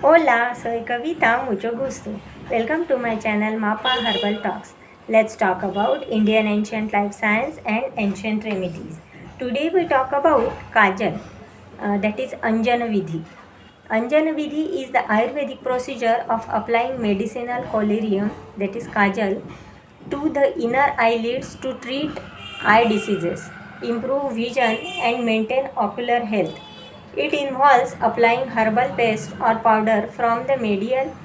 Hola, soy Kavita, mucho gusto. Welcome to my channel Mapa Herbal Talks. Let's talk about Indian ancient life science and ancient remedies. Today we talk about Kajal, that is Anjana Vidhi. Anjana Vidhi is the Ayurvedic procedure of applying medicinal collyrium, that is Kajal, to the inner eyelids to treat eye diseases, improve vision, and maintain ocular health. It involves applying herbal paste or powder from the medial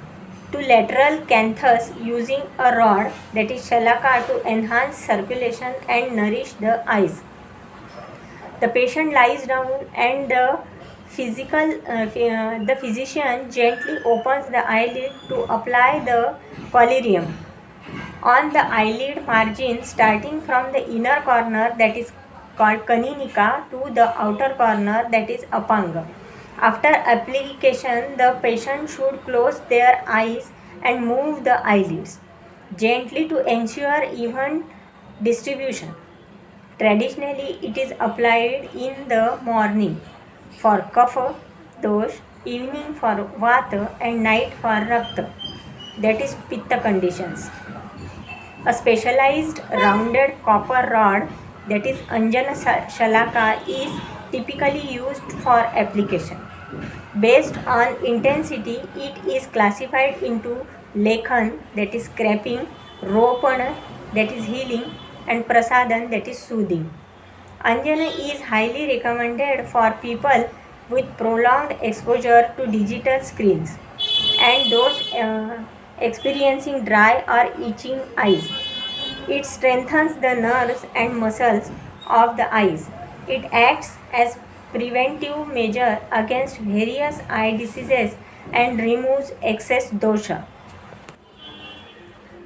to lateral canthus using a rod, that is shalaka, to enhance circulation and nourish the eyes. The patient lies down and the physician gently opens the eyelid to apply the collyrium on the eyelid margin, starting from the inner corner, that is called Kaninika, to the outer corner, that is Apanga. After application, the patient should close their eyes and move the eyelids gently to ensure even distribution. Traditionally, it is applied in the morning for Kapha dosh, evening for Vata, and night for Rakta, that is Pitta conditions. A specialized rounded copper rod, that is Anjana Shalaka, is typically used for application. Based on intensity, it is classified into Lekhan, that is scraping, Ropana, that is healing, and Prasadan, that is soothing. Anjana is highly recommended for people with prolonged exposure to digital screens and those experiencing dry or itching eyes. It strengthens the nerves and muscles of the eyes. It acts as preventive measure against various eye diseases and removes excess dosha.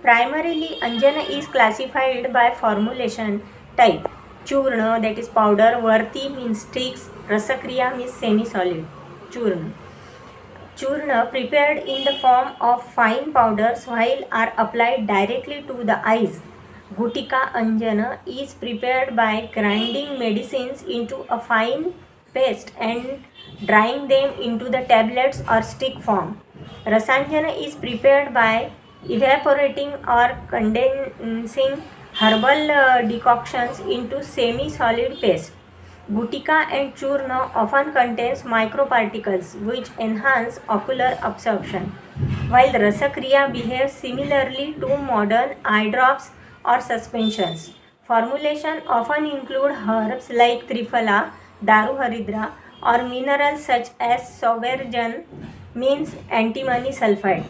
Primarily, Anjana is classified by formulation type. Churna, that is powder, Varti means sticks, Rasakriya means semi-solid. Churna. Churna prepared in the form of fine powders while are applied directly to the eyes. Gutika Anjana is prepared by grinding medicines into a fine paste and drying them into the tablets or stick form. Rasanjana is prepared by evaporating or condensing herbal decoctions into semi-solid paste. Gutica and churna often contains microparticles which enhance ocular absorption, while Rasakriya behaves similarly to modern eye drops or suspensions. Formulation often include herbs like Triphala, Daruharidra, or minerals such as Sauerjan, means antimony sulfide.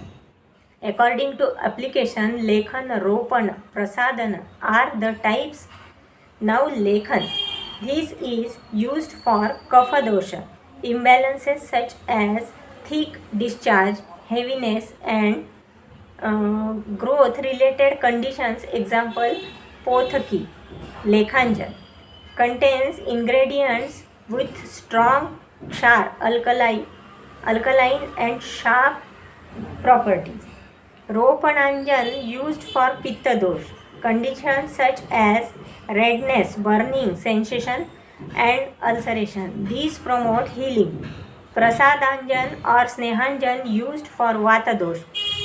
According to application, Lekhan, Ropan, Prasadan are the types. Now Lekhan. This is used for kapha dosha, imbalances such as thick discharge, heaviness, and growth related conditions. Example, Pothaki. Lekhanjan contains ingredients with strong ksar, alkaline and sharp properties. Ropananjan used for pitta dosh, conditions such as redness, burning sensation, and ulceration. These promote healing. Prasadanjan or Snehanjan used for vata dosh,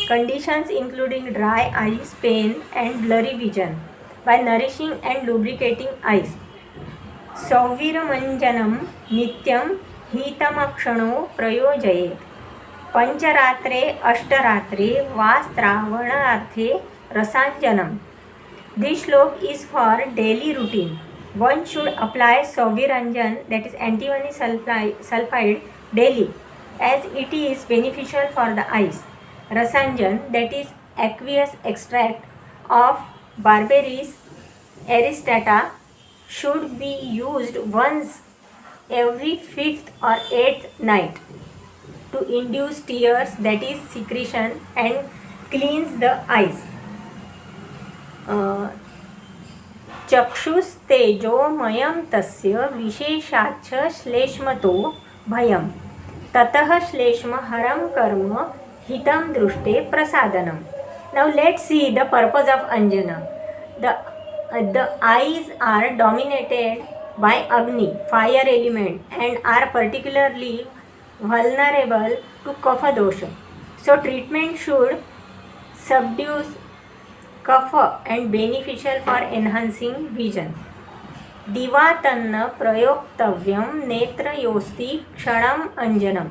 conditions including dry eyes, pain, and blurry vision, by nourishing and lubricating eyes. सौवीरमञ्जनं नित्यं हीतमक्षणो प्रयोजयेत्. पंचरात्रे अष्टरात्रे वा श्रावणार्थे रसांजनम. This slok is for daily routine. One should apply Sauviranjan, that is antimony sulfide, daily, as it is beneficial for the eyes. Rasanjan, that is aqueous extract of Barberries aristata, should be used once every 5th or 8th night to induce tears, that is secretion, and cleanse the eyes. चक्षुस्तेजोमयं तस्य विशेषाच्च श्लेष्मतो भयं ततः श्लेष्महरं कर्म हितं दृष्टे प्रसादनम. Now let's see the purpose of Anjana. The eyes are dominated by Agni, fire element, and are particularly vulnerable to kapha dosha. So treatment should subdue kapha and beneficial for enhancing vision. दिवातन्न प्रयोक्तव्यं नेत्रयोस्ति क्षणम् अंजनम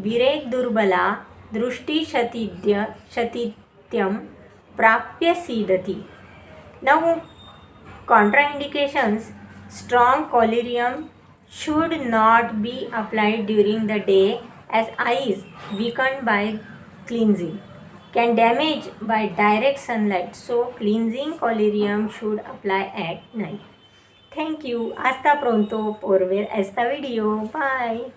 विरेक दुर्बला दृष्टिशतित्यं प्राप्य सीदति. Now contraindications: strong collyrium should not be applied during the day as eyes weakened by cleansing can damage by direct sunlight, so cleansing collyrium should apply at night. Thank you. Hasta pronto por ver esta video. Bye.